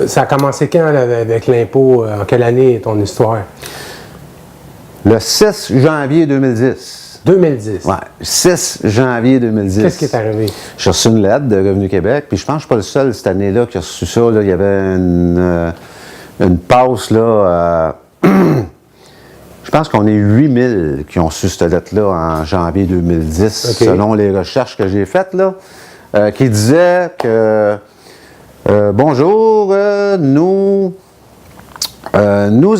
Ça a commencé quand là, avec l'impôt? En quelle année ton histoire? Le 6 janvier 2010. 2010? Ouais, 6 janvier 2010. Qu'est-ce qui est arrivé? J'ai reçu une lettre de Revenu Québec, puis je pense que je ne suis pas le seul cette année-là qui a reçu ça. Là. Il y avait une passe, là. Je pense qu'on est 8000 qui ont reçu cette lettre-là en janvier 2010, Okay. Selon les recherches que j'ai faites, là, qui disaient que bonjour, nous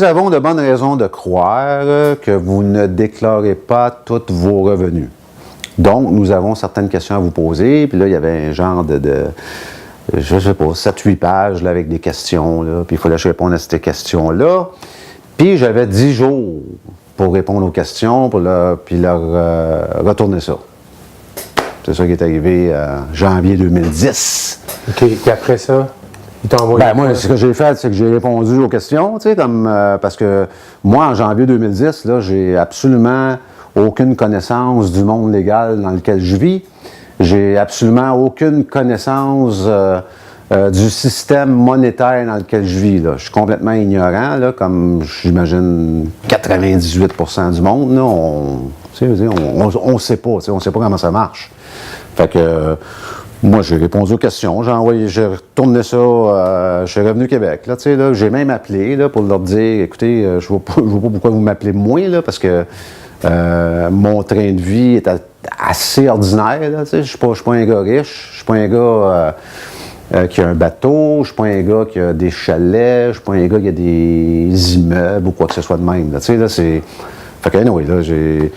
avons de bonnes raisons de croire que vous ne déclarez pas tous vos revenus. Donc, nous avons certaines questions à vous poser. Puis là, il y avait un genre je ne sais pas, 7-8 pages là, avec des questions. Là, puis il fallait que je réponde à ces questions-là. Puis j'avais 10 jours pour répondre aux questions, puis leur retourner ça. C'est ça qui est arrivé en janvier 2010. OK. Puis après ça, ils t'ont envoyé. Ben, moi, ce que j'ai fait, c'est que j'ai répondu aux questions, tu sais, parce que moi, en janvier 2010, là, j'ai absolument aucune connaissance du monde légal dans lequel je vis. J'ai absolument aucune connaissance du système monétaire dans lequel je vis. Là. Je suis complètement ignorant, là, comme j'imagine 98% du monde. Là, on ne sait pas, on ne sait pas comment ça marche. Fait que moi, j'ai répondu aux questions, j'ai retourné ça chez Revenu Québec. Là, là, j'ai même appelé là, pour leur dire, écoutez, je ne vois pas pourquoi vous m'appelez moi, là, parce que mon train de vie est assez ordinaire. Je ne suis pas un gars riche, je ne suis pas un gars qui a un bateau, je ne suis pas un gars qui a des chalets, je ne suis pas un gars qui a des immeubles ou quoi que ce soit de même. Là, fait que, anyway, là, j'ai...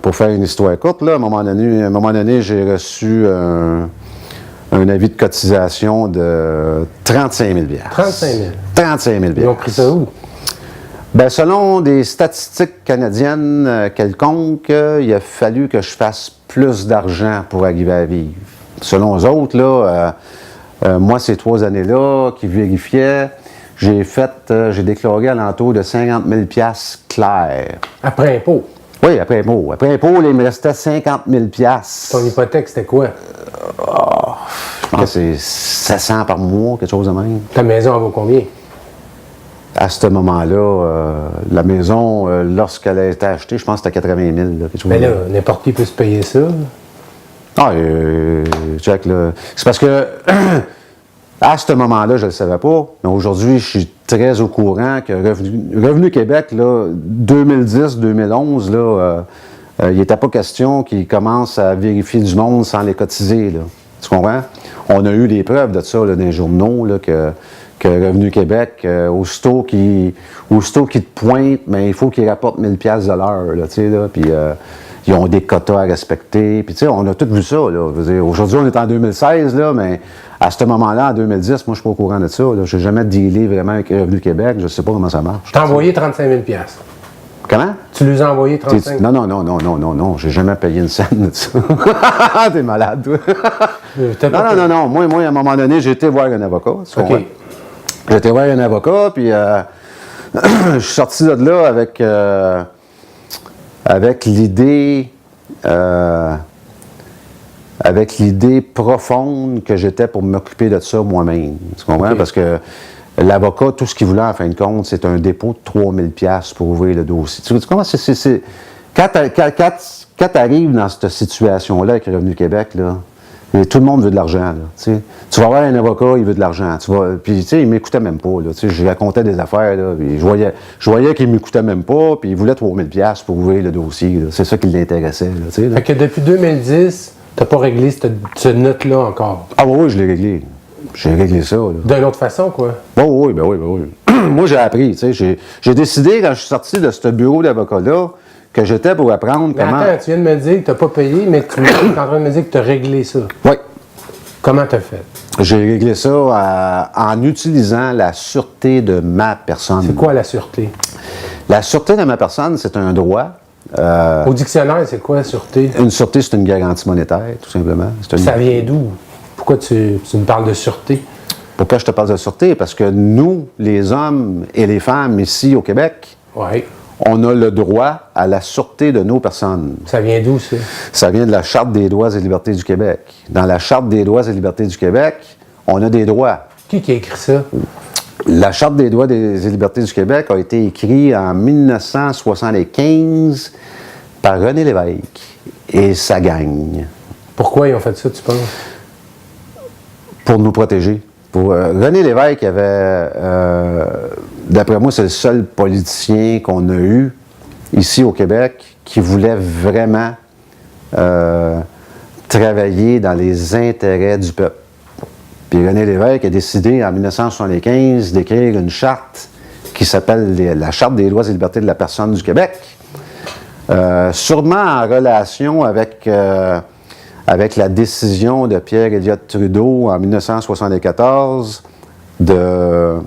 pour faire une histoire courte, là, à un moment donné, j'ai reçu un avis de cotisation de 35 000 35 000? 35 000 Ils ont pris ça où? Ben, selon des statistiques canadiennes quelconques, il a fallu que je fasse plus d'argent pour arriver à vivre. Selon eux autres, là, moi, ces 3 années-là, qui vérifiaient, j'ai déclaré à l'entour de 50 000 clairs. Après impôt? Oui, après impôt. Après impôt, il me restait 50 000 Ton hypothèque, c'était quoi? Je pense que c'est 700 par mois, quelque chose de même. Ta maison, elle vaut combien? À ce moment-là, la maison, lorsqu'elle a été achetée, je pense que c'était 80 000. Là, quelque chose Mais là, n'importe qui peut se payer ça. Ah, check, là. C'est parce que, à ce moment-là, je ne le savais pas, mais aujourd'hui, je suis très au courant que Revenu Québec, là, 2010-2011, là, il n'était pas question qu'ils commencent à vérifier du monde sans les cotiser, là. Tu comprends? On a eu des preuves de ça, là, dans les journaux, là, que Revenu Québec, aussitôt qu'ils te pointent, mais il faut qu'ils rapportent 1000 $ de l'heure, là, tu sais, là, puis ils ont des quotas à respecter, puis tu sais, on a tout vu ça, là. Aujourd'hui, on est en 2016, là, mais à ce moment-là, en 2010, moi, je ne suis pas au courant de ça, là. Je n'ai jamais dealé vraiment avec Revenu Québec, je ne sais pas comment ça marche. T'as envoyé 35 000 $. Comment? Tu lui as envoyé 35 000 $? Non, j'ai jamais payé une scène de ça. T'es malade, toi. Non. Moi, à un moment donné, j'ai été voir un avocat. OK. J'ai été voir un avocat, puis je suis sorti de là avec l'idée profonde que j'étais pour m'occuper de ça moi-même. Tu comprends? Okay. Parce que l'avocat, tout ce qu'il voulait, en fin de compte, c'est un dépôt de 3 000 $ pour ouvrir le dossier. Tu comprends? Quand tu arrives dans cette situation-là avec Revenu Québec, là, tout le monde veut de l'argent. Là, tu vas voir un avocat, il veut de l'argent. Puis, il ne m'écoutait même pas. Là, je racontais des affaires. Là, puis je voyais qu'il ne m'écoutait même pas. Puis, il voulait 3 000 $ pour ouvrir le dossier. C'est ça qui l'intéressait. Là. Fait que depuis 2010, tu n'as pas réglé cette note-là encore? Ah oui, je l'ai réglé. J'ai réglé ça. D'une autre façon, quoi? Oui. Moi, j'ai appris. J'ai décidé, quand je suis sorti de ce bureau d'avocat-là, que j'étais pour apprendre comment... Attends, tu viens de me dire que tu n'as pas payé, mais tu es en train de me dire que tu as réglé ça. Oui. Comment tu as fait? J'ai réglé ça en utilisant la sûreté de ma personne. C'est quoi la sûreté? La sûreté de ma personne, c'est un droit. Au dictionnaire, c'est quoi la sûreté? Une sûreté, c'est une garantie monétaire, tout simplement. Ça vient d'où? Pourquoi tu me parles de sûreté? Pourquoi je te parle de sûreté? Parce que nous, les hommes et les femmes ici au Québec, on a le droit à la sûreté de nos personnes. Ça vient d'où, ça? Ça vient de la Charte des droits et libertés du Québec. Dans la Charte des droits et libertés du Québec, on a des droits. Qui a écrit ça? La Charte des droits et libertés du Québec a été écrite en 1975 par René Lévesque et sa gang. Pourquoi ils ont fait ça, tu penses? Pour nous protéger. René Lévesque avait, d'après moi, c'est le seul politicien qu'on a eu ici au Québec qui voulait vraiment travailler dans les intérêts du peuple. Puis René Lévesque a décidé en 1975 d'écrire une charte qui s'appelle la Charte des droits et libertés de la personne du Québec, sûrement en relation avec la décision de Pierre Elliott Trudeau en 1974 de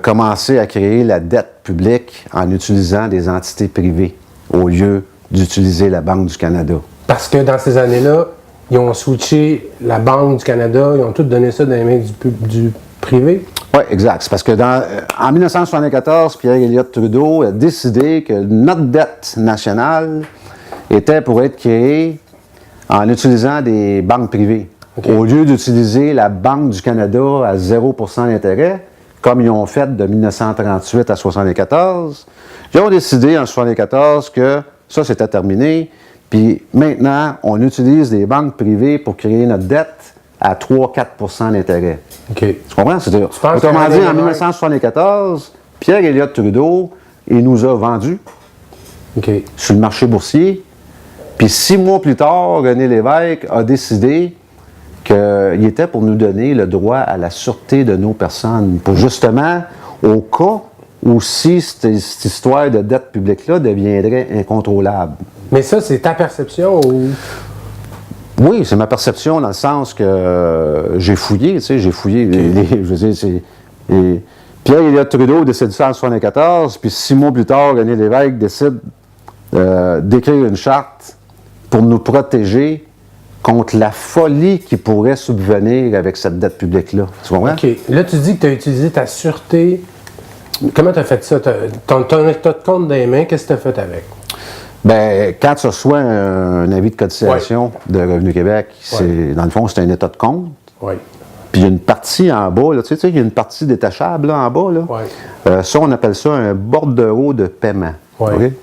commencer à créer la dette publique en utilisant des entités privées au lieu d'utiliser la Banque du Canada. Parce que dans ces années-là, ils ont switché la Banque du Canada, ils ont tout donné ça dans les mains du privé. Oui, exact. C'est parce que en 1974, Pierre Elliott Trudeau a décidé que notre dette nationale était pour être créée en utilisant des banques privées. Okay. Au lieu d'utiliser la Banque du Canada à 0% d'intérêt, comme ils ont fait de 1938 à 1974, ils ont décidé en 1974 que ça, c'était terminé. Puis maintenant, on utilise des banques privées pour créer notre dette à 3-4% d'intérêt. Okay. Tu comprends? Autrement dit, en 1974, Pierre Elliott Trudeau, il nous a vendus sur le marché boursier. Puis 6 mois plus tard, René Lévesque a décidé qu'il était pour nous donner le droit à la sûreté de nos personnes, pour justement, au cas où si cette histoire de dette publique-là deviendrait incontrôlable. Mais ça, c'est ta perception ou... Oui, c'est ma perception dans le sens que j'ai fouillé, tu sais, je veux dire, Pierre Elliott Trudeau décide ça en 1974, puis 6 mois plus tard, René Lévesque décide d'écrire une charte pour nous protéger contre la folie qui pourrait subvenir avec cette dette publique-là. Tu comprends? OK. Là, tu dis que tu as utilisé ta sûreté. Comment tu as fait ça? Ton état de compte dans les mains, qu'est-ce que tu as fait avec? Bien, quand tu reçois un avis de cotisation de Revenu Québec, dans le fond, c'est un état de compte. Oui. Puis il y a une partie en bas, là, tu sais, il y a une partie détachable là, en bas. Là. Ça, on appelle ça un bordereau de paiement. Okay?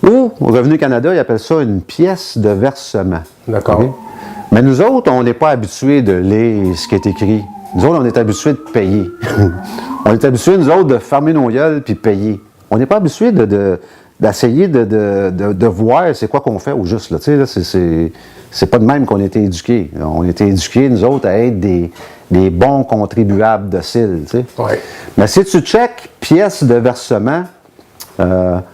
Ou, au Revenu Canada, ils appellent ça une pièce de versement. D'accord. Okay? Mais nous autres, on n'est pas habitués de lire ce qui est écrit. Nous autres, on est habitués de payer. On est habitués, nous autres, de fermer nos gueules puis payer. On n'est pas habitués d'essayer de voir c'est quoi qu'on fait au juste. Là. Tu sais, là, c'est pas de même qu'on a été éduqués. On a été éduqués, nous autres, à être des bons contribuables dociles. Tu sais. Mais si tu checkes pièce de versement, ça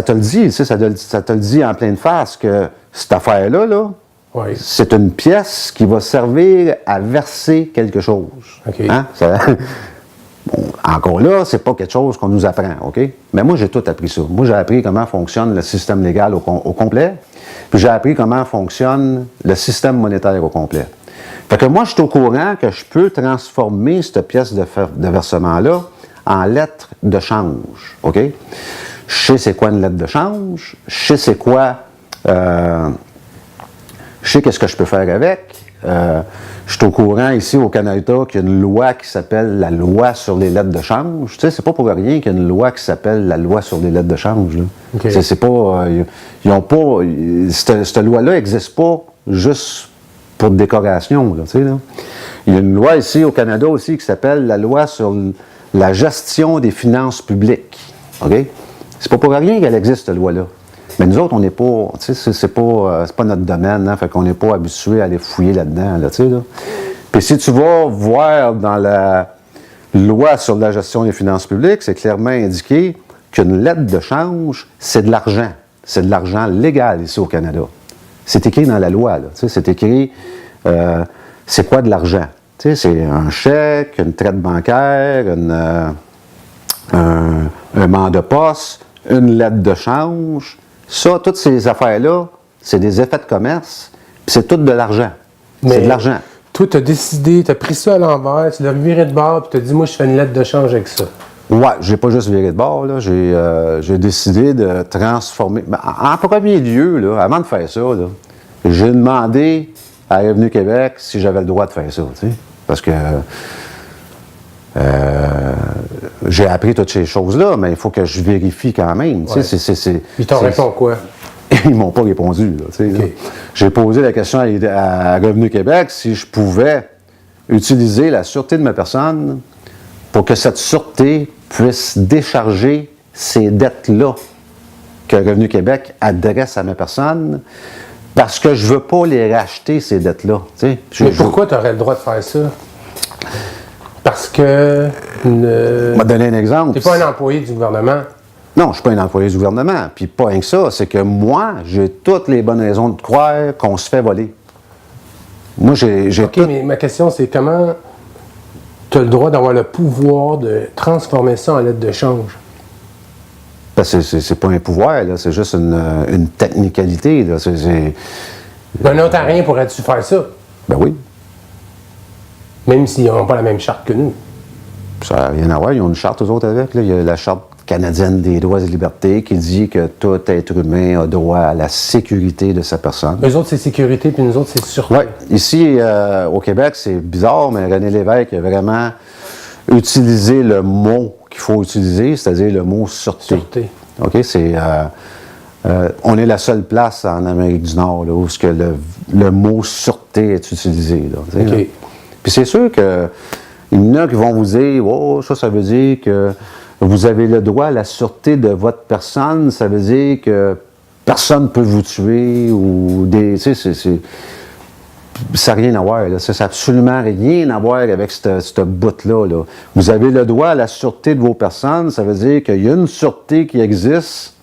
te le dit, tu sais, ça te le dit en pleine face que cette affaire-là, là, c'est une pièce qui va servir à verser quelque chose. Okay. Hein? Bon, encore là, c'est pas quelque chose qu'on nous apprend, OK? Mais moi, j'ai tout appris ça. Moi, j'ai appris comment fonctionne le système légal au complet, puis j'ai appris comment fonctionne le système monétaire au complet. Fait que moi, je suis au courant que je peux transformer cette pièce de versement-là en lettre de change, OK? Je sais c'est quoi une lettre de change, je sais c'est quoi... je sais qu'est-ce que je peux faire avec. Je suis au courant ici au Canada qu'il y a une loi qui s'appelle la loi sur les lettres de change. Tu sais, c'est pas pour rien qu'il y a une loi qui s'appelle la loi sur les lettres de change. Là. Okay. C'est pas... ils ont pas... Cette loi-là n'existe pas juste pour décoration, là, tu sais, là. Il y a une loi ici au Canada aussi qui s'appelle la loi sur la gestion des finances publiques. OK? C'est pas pour rien qu'elle existe, cette loi-là. Mais nous autres, on n'est pas, tu sais, c'est pas notre domaine, hein, fait qu'on n'est pas habitué à aller fouiller là-dedans, là, tu sais, là. Puis si tu vas voir dans la loi sur la gestion des finances publiques, c'est clairement indiqué qu'une lettre de change, c'est de l'argent. C'est de l'argent légal ici au Canada. C'est écrit dans la loi, là, tu sais, c'est écrit, c'est quoi de l'argent? Tu sais, c'est un chèque, une traite bancaire, un mandat de poste, une lettre de change. Ça, toutes ces affaires-là, c'est des effets de commerce, puis c'est tout de l'argent. C'est de l'argent. Toi, tu as décidé, tu as pris ça à l'envers, tu l'as viré de bord, puis tu as dit, moi, je fais une lettre de change avec ça. Ouais, j'ai pas juste viré de bord, là. J'ai décidé de transformer. En premier lieu, là, avant de faire ça, là, j'ai demandé à Revenu Québec si j'avais le droit de faire ça, tu sais. parce que j'ai appris toutes ces choses-là, mais il faut que je vérifie quand même. Ouais. Ils t'ont répondu quoi? Ils m'ont pas répondu. Là, Okay. là. J'ai posé la question à Revenu Québec si je pouvais utiliser la sûreté de ma personne pour que cette sûreté puisse décharger ces dettes-là que Revenu Québec adresse à ma personne, parce que je ne veux pas les racheter, ces dettes-là. Mais pourquoi tu aurais le droit de faire ça? Parce que... Je vais donner un exemple. Tu n'es pas un employé du gouvernement. Non, je ne suis pas un employé du gouvernement. Puis pas rien que ça, c'est que moi, j'ai toutes les bonnes raisons de croire qu'on se fait voler. Moi, j'ai OK, mais ma question, c'est comment tu as le droit d'avoir le pouvoir de transformer ça en lettre de change? C'est pas un pouvoir, là, c'est juste une technicalité. Là. Un Ontarien pourrait-tu faire ça? Ben oui, Même s'ils n'ont pas la même charte que nous. ça n'a rien à voir. Ils ont une charte, eux autres, avec. Là. Il y a la Charte canadienne des droits et libertés qui dit que tout être humain a droit à la sécurité de sa personne. Eux autres, c'est sécurité, puis nous autres, c'est sûreté. Oui. Ici, au Québec, c'est bizarre, mais René Lévesque a vraiment utilisé le mot qu'il faut utiliser, c'est-à-dire le mot sûreté. Sûreté. OK? On est la seule place en Amérique du Nord là, où ce que le mot sûreté est utilisé. Là, OK. là. Puis c'est sûr qu'il y en a qui vont vous dire, oh, ça veut dire que vous avez le droit à la sûreté de votre personne, ça veut dire que personne ne peut vous tuer ou des. Tu sais, ça n'a rien à voir. Là. Ça n'a absolument rien à voir avec ce bout-là. Là. Vous avez le droit à la sûreté de vos personnes, ça veut dire qu'il y a une sûreté qui existe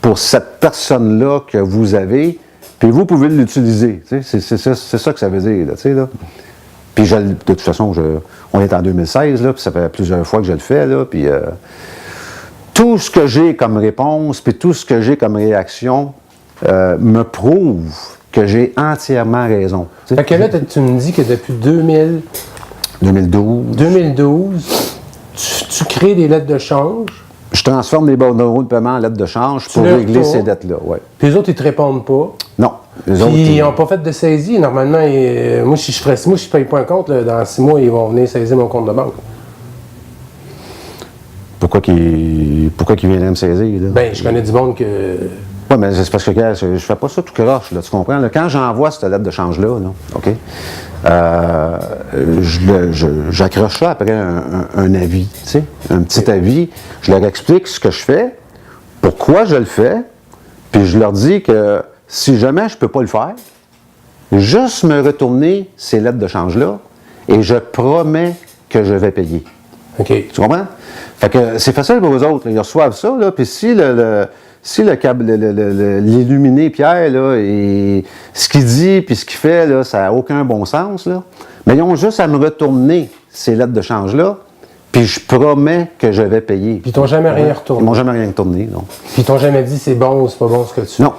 pour cette personne-là que vous avez, puis vous pouvez l'utiliser. Tu sais, c'est ça que ça veut dire. Là, tu sais, là. Puis de toute façon, on est en 2016, là, puis ça fait plusieurs fois que je le fais, là, puis tout ce que j'ai comme réponse, puis tout ce que j'ai comme réaction me prouve que j'ai entièrement raison. Fait que là, tu me dis que depuis 2012, tu crées des lettres de change. Je transforme les bordereaux de paiement en lettres de change pour régler ces dettes-là. Ouais. Puis les autres, ils te répondent pas. Non. Puis ils n'ont pas fait de saisie. Normalement, moi, si je ne paye pas un compte, là, dans 6 mois, ils vont venir saisir mon compte de banque. Pourquoi qu'ils viendraient me saisir? Là? Ben, je connais du monde que... Oui, mais c'est parce que je ne fais pas ça tout croche, là, tu comprends? Là, quand j'envoie cette lettre de change-là, là, OK, j'accroche ça après un avis, tu sais, un petit avis. Je leur explique ce que je fais, pourquoi je le fais, puis je leur dis que si jamais je ne peux pas le faire, juste me retourner ces lettres de change-là et je promets que je vais payer. OK. Tu comprends? Fait que c'est facile pour eux autres. Là. Ils reçoivent ça, là, puis si l'illuminé Pierre, là, et ce qu'il dit puis ce qu'il fait, là, ça n'a aucun bon sens, là, mais ils ont juste à me retourner ces lettres de change-là, puis je promets que je vais payer. Puis ils t'ont jamais rien retourné. Ils m'ont jamais rien retourné, non. Puis ils t'ont jamais dit c'est bon ou c'est pas bon ce que tu fais. Non.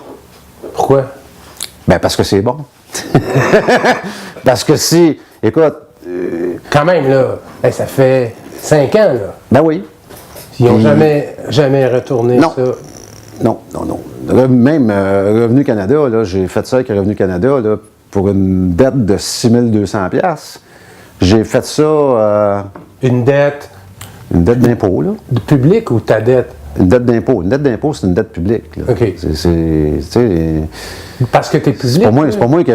Pourquoi? Ben parce que c'est bon. Parce que si, écoute... Quand même, là, ben, ça fait 5 ans, là. Ben oui. Ils n'ont jamais retourné Non. ça. Non. Même Revenu Canada, là, j'ai fait ça avec Revenu Canada là, pour une dette de 6 200 $. J'ai fait ça... Une dette une dette d'impôt, là. de public ou ta dette? Une dette d'impôt. Une dette d'impôt, c'est une dette publique. Là. OK. Tu sais, Parce que tu es public? c'est pas moi qui...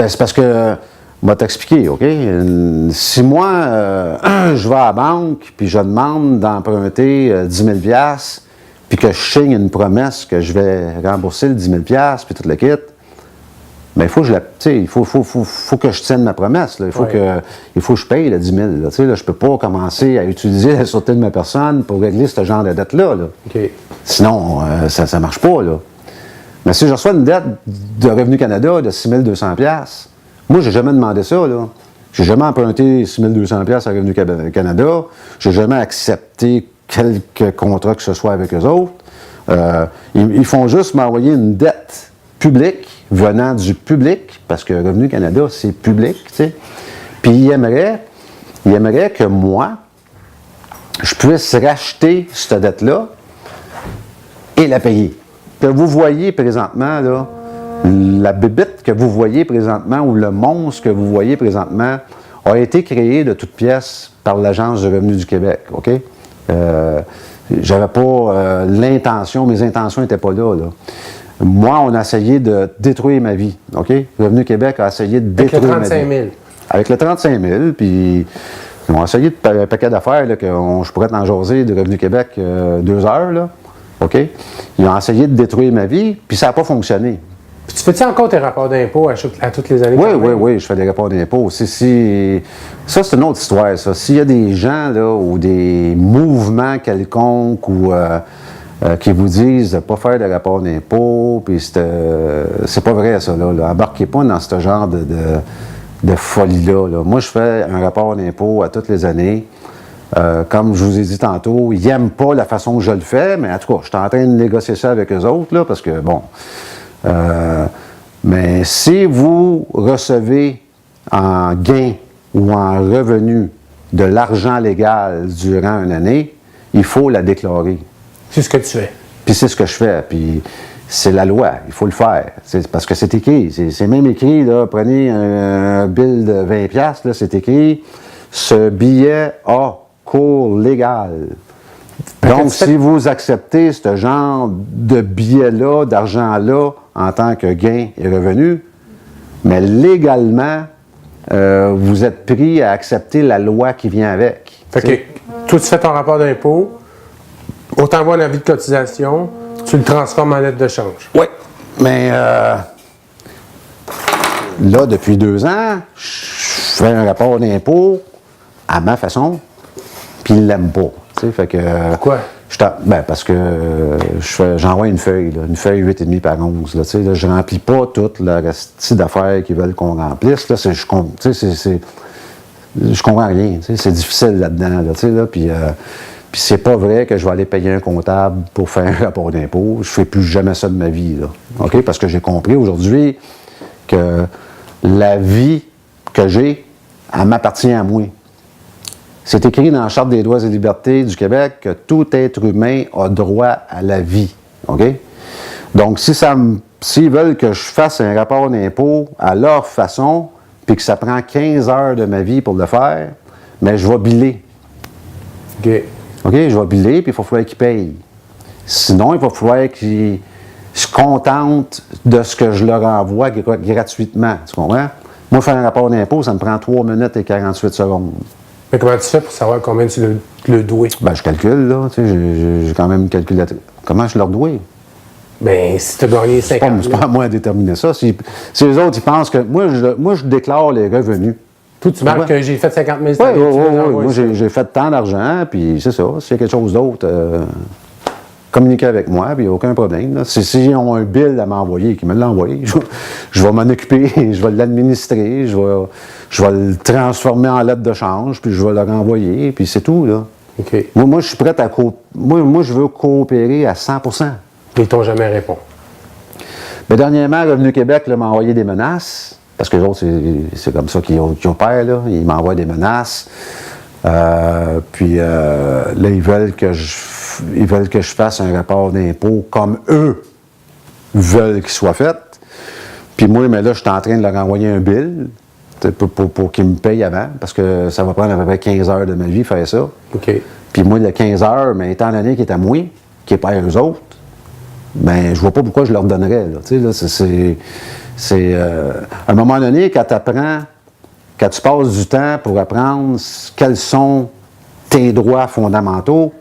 c'est parce que... Je vais t'expliquer, OK? Si moi, je vais à la banque puis je demande d'emprunter 10 000 $, puis que je signe une promesse que je vais rembourser le 10 000 $ puis tout le kit, bien, il faut que je tienne ma promesse. Là. Il faut que je paye le 10 000 $. Là, je ne peux pas commencer à utiliser la sûreté de ma personne pour régler ce genre de dette-là. Là. OK. Sinon, ça ne marche pas. Là. Mais si je reçois une dette de Revenu Canada de 6 200 $, moi, je n'ai jamais demandé ça. Je n'ai jamais emprunté 6 200 $ à Revenu Canada. Je n'ai jamais accepté quelque contrat que ce soit avec eux autres. Ils font juste m'envoyer une dette publique venant du public, parce que Revenu Canada, c'est public, tu sais. Puis ils aimeraient que moi, je puisse racheter cette dette-là et la payer. Que vous voyez présentement, là, La bébite que vous voyez présentement ou le monstre que vous voyez présentement a été créé de toutes pièces par l'Agence du revenu du Québec, OK? J'avais pas l'intention, mes intentions n'étaient pas là. Moi, on a essayé de détruire ma vie, OK? Revenu Québec a essayé de détruire ma vie. Avec le 35 000. Avec le 35 000, puis ils ont essayé de un paquet d'affaires, là, que je pourrais t'en jaser de Revenu Québec 2 heures, là, OK? Ils ont essayé de détruire ma vie, puis ça n'a pas fonctionné. Puis tu fais-tu encore tes rapports d'impôts à toutes les années? Oui, je fais des rapports d'impôts. Ça, c'est une autre histoire, ça. S'il y a des gens, là, ou des mouvements quelconques, ou qui vous disent de ne pas faire de rapports d'impôts, puis c'est pas vrai, ça, là. Embarquez pas dans ce genre de folie-là, là. Moi, je fais un rapport d'impôts à toutes les années. Comme je vous ai dit tantôt, ils n'aiment pas la façon que je le fais, mais en tout cas, je suis en train de négocier ça avec eux autres, là, parce que, bon... mais si vous recevez en gain ou en revenu de l'argent légal durant une année, il faut la déclarer. C'est ce que tu fais. Puis c'est ce que je fais. Puis c'est la loi, il faut le faire. Parce que c'est écrit. C'est même écrit, là, prenez un bill de 20$, là, c'est écrit, ce billet a cours légal. Donc, si vous acceptez ce genre de billet-là, d'argent-là, en tant que gain et revenu, mais légalement, vous êtes pris à accepter la loi qui vient avec. Fait que toi, tu fais ton rapport d'impôt, on t'envoie un avis de cotisation, tu le transformes en lettre de change. Oui, mais là, depuis 2 ans, je fais un rapport d'impôt à ma façon, puis il ne l'aime pas. Fait que, pourquoi? Parce que j'envoie une feuille 8,5 par 11. Là, je ne remplis pas tout le reste d'affaires qu'ils veulent qu'on remplisse. Là, je comprends rien. C'est difficile là-dedans. Là, puis c'est pas vrai que je vais aller payer un comptable pour faire un rapport d'impôt. Je ne fais plus jamais ça de ma vie. Là, OK? Parce que j'ai compris aujourd'hui que la vie que j'ai, elle m'appartient à moi. C'est écrit dans la Charte des droits et libertés du Québec que tout être humain a droit à la vie. OK? Donc, s'ils veulent que je fasse un rapport d'impôt à leur façon, puis que ça prend 15 heures de ma vie pour le faire, mais je vais biller. OK. OK? Je vais biller, puis il va falloir qu'ils payent. Sinon, il va falloir qu'ils se contentent de ce que je leur envoie gratuitement. Tu comprends? Moi, faire un rapport d'impôt, ça me prend 3 minutes et 48 secondes. Mais comment tu fais pour savoir combien tu le dois? Je calcule, là. Tu sais, j'ai quand même calculé. Comment je leur dois? Bien, si tu as gagné 50 000. C'est pas à moi à déterminer ça. Si les autres, ils pensent que... Moi, je déclare les revenus. Toi, tu marques que j'ai fait 50 000 Oui. Moi, j'ai fait tant d'argent, puis c'est ça. S'il y a quelque chose d'autre, communiquer avec moi, puis il n'y a aucun problème. S'ils ont un bill à m'envoyer, qu'ils me l'ont envoyé, je vais m'en occuper, je vais l'administrer, je vais le transformer en lettre de change, puis je vais le renvoyer, puis c'est tout, là. OK. Moi, je suis prêt à moi, je veux coopérer à 100%. Ils t'ont jamais répondu. Mais dernièrement, Revenu Québec m'a envoyé des menaces, parce que les autres, c'est comme ça qu'ils opèrent, là. Ils m'envoient des menaces. Puis là, ils veulent que je fasse un rapport d'impôt comme eux veulent qu'il soit fait. Puis moi, mais là, je suis en train de leur envoyer un bill pour qu'ils me payent avant, parce que ça va prendre à peu près 15 heures de ma vie faire ça. OK. Puis moi, le 15 heures, mais étant donné qu'il est à moi, qui n'est pas à eux autres, ben je vois pas pourquoi je leur donnerais. Là. Tu sais, là, à un moment donné, quand tu passes du temps pour apprendre quels sont tes droits fondamentaux,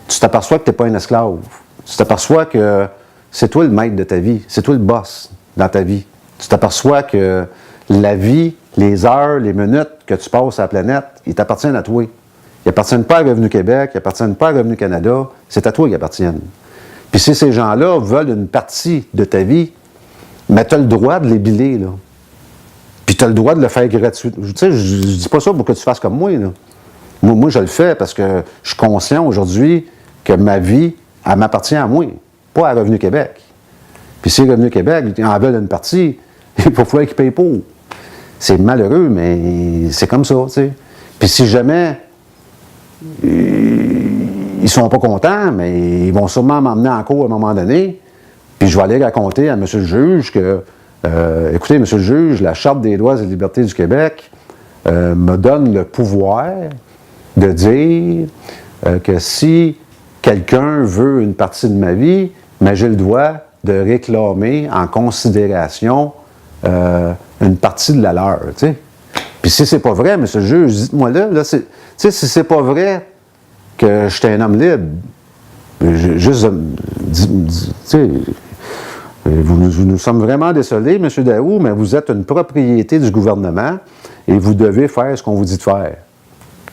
tu t'aperçois que tu n'es pas un esclave. Tu t'aperçois que c'est toi le maître de ta vie, c'est toi le boss dans ta vie. Tu t'aperçois que la vie, les heures, les minutes que tu passes à la planète, ils t'appartiennent à toi. Ils n'appartiennent pas à Revenu Québec, ils n'appartiennent pas à Revenu Canada, c'est à toi qu'ils appartiennent. Puis si ces gens-là veulent une partie de ta vie, mais tu as le droit de les biller, là. Puis tu as le droit de le faire gratuitement. Tu sais, je dis pas ça pour que tu fasses comme moi, là. Moi, je le fais parce que je suis conscient aujourd'hui que ma vie, elle m'appartient à moi, pas à Revenu Québec. Puis si Revenu Québec en veulent une partie, il faut falloir qu'ils payent pour. C'est malheureux, mais c'est comme ça, tu sais. Puis si jamais ils sont pas contents, mais ils vont sûrement m'emmener en cours à un moment donné, puis je vais aller raconter à M. le juge que écoutez, monsieur le juge, la Charte des droits et libertés du Québec me donne le pouvoir de dire que si quelqu'un veut une partie de ma vie, mais j'ai le droit de réclamer en considération une partie de la leur, tu sais. Puis si c'est pas vrai, monsieur le juge, dites-moi là tu sais, si c'est pas vrai que je suis un homme libre, juste, tu sais, nous sommes vraiment désolés, M. Daou, mais vous êtes une propriété du gouvernement et vous devez faire ce qu'on vous dit de faire.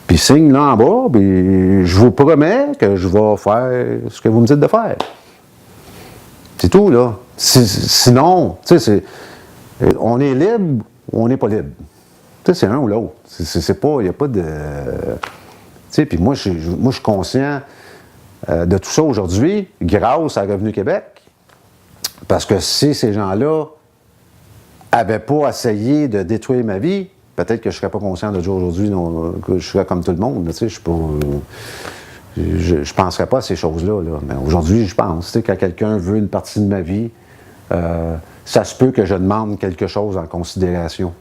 Puis signe là en bas, puis je vous promets que je vais faire ce que vous me dites de faire. C'est tout, là. Sinon, tu sais, on est libre ou on n'est pas libre. Tu sais, c'est un ou l'autre. C'est pas, il n'y a pas de... Tu sais, puis moi, je suis conscient de tout ça aujourd'hui, grâce à Revenu Québec. Parce que si ces gens-là n'avaient pas essayé de détruire ma vie, peut-être que je ne serais pas conscient de dire aujourd'hui que je serais comme tout le monde. Tu sais, je ne penserais pas à ces choses-là. Là. Mais aujourd'hui, je pense. Tu sais, quand quelqu'un veut une partie de ma vie, ça se peut que je demande quelque chose en considération.